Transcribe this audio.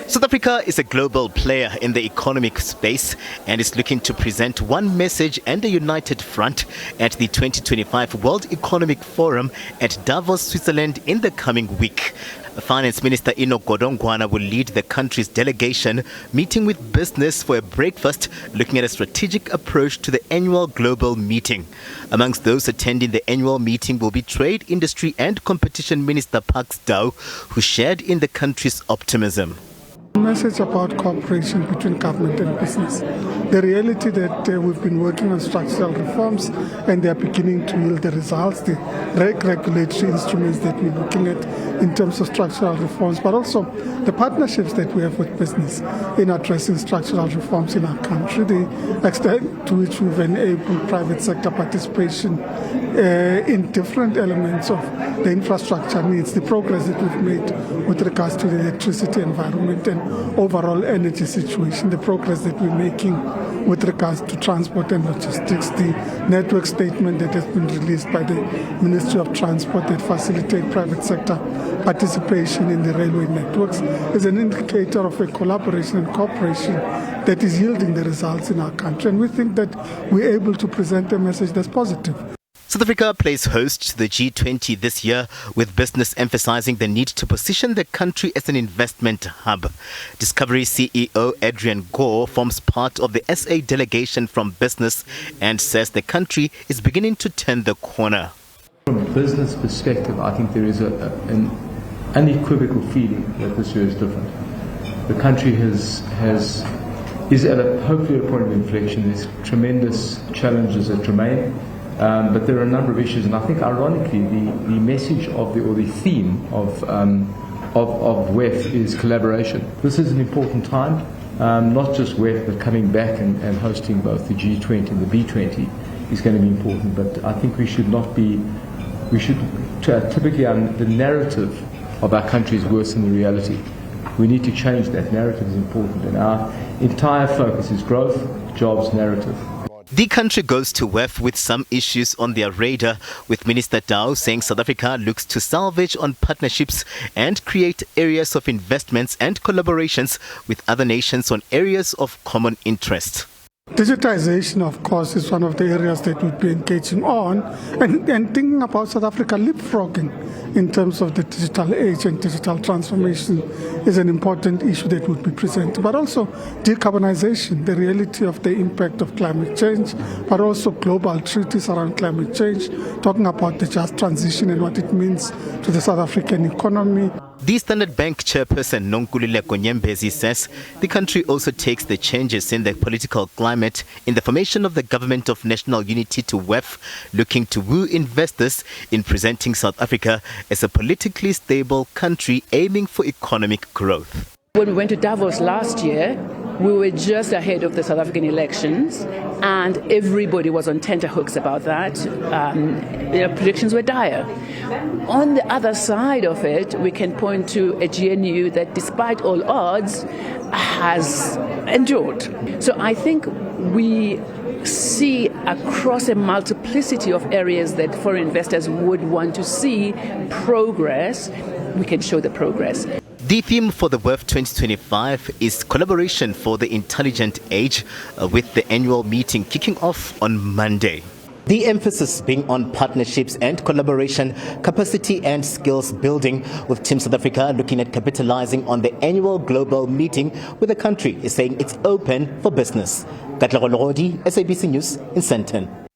South Africa is a global player in the economic space and is looking to present one message and a united front at the 2025 World Economic Forum at Davos, Switzerland in the coming week. Finance Minister Enoch Godongwana will lead the country's delegation, meeting with business for a breakfast, looking at a strategic approach to the annual global meeting. Amongst those attending the annual meeting will be Trade, Industry and Competition Minister Parks Dau, who shared in the country's optimism. Message about cooperation between government and business. The reality that we've been working on structural reforms and they are beginning to yield the results, the regulatory instruments that we're looking at in terms of structural reforms, but also the partnerships that we have with business in addressing structural reforms in our country, the extent to which we've enabled private sector participation in different elements of the infrastructure needs, the progress that we've made with regards to the electricity environment and overall energy situation, the progress that we're making with regards to transport and logistics, the network statement that has been released by the Ministry of Transport that facilitate private sector participation in the railway networks is an indicator of a collaboration and cooperation that is yielding the results in our country. And we think that we're able to present a message that's positive. South Africa plays host to the G20 this year, with business emphasizing the need to position the country as an investment hub. Discovery CEO Adrian Gore forms part of the SA delegation from business and says the country is beginning to turn the corner. From a business perspective, I think there is an unequivocal feeling that this year is different. The country is at hopefully a point of inflection. There's tremendous challenges that remain. But there are a number of issues, and I think, ironically, the message or the theme of WEF is collaboration. This is an important time, not just WEF, but coming back and hosting both the G20 and the B20 is going to be important. But I think typically the narrative of our country is worse than the reality. We need to change that. Narrative is important, and our entire focus is growth, jobs, narrative. The country goes to WEF with some issues on their radar, with Minister Dau saying South Africa looks to salvage on partnerships and create areas of investments and collaborations with other nations on areas of common interest. Digitization, of course, is one of the areas that we'll be engaging on and thinking about South Africa leapfrogging in terms of the digital age and digital transformation is an important issue that would be presented. But also decarbonization, the reality of the impact of climate change, but also global treaties around climate change, talking about the just transition and what it means to the South African economy. The Standard Bank chairperson Nonkululeko Nyembezi says the country also takes the changes in the political climate in the formation of the Government of National Unity to WEF, looking to woo investors in presenting South Africa as a politically stable country aiming for economic growth. When we went to Davos last year, we were just ahead of the South African elections, and everybody was on tenterhooks about that. Predictions were dire. On the other side of it, we can point to a GNU that, despite all odds, has endured. So I think we see across a multiplicity of areas that foreign investors would want to see progress. We can show the progress. The theme for the WEF 2025 is collaboration for the intelligent age, with the annual meeting kicking off on Monday. The emphasis being on partnerships and collaboration, capacity and skills building, with Team South Africa looking at capitalizing on the annual global meeting, where the country is saying it's open for business. Katlego Logodi, SABC News in Sandton.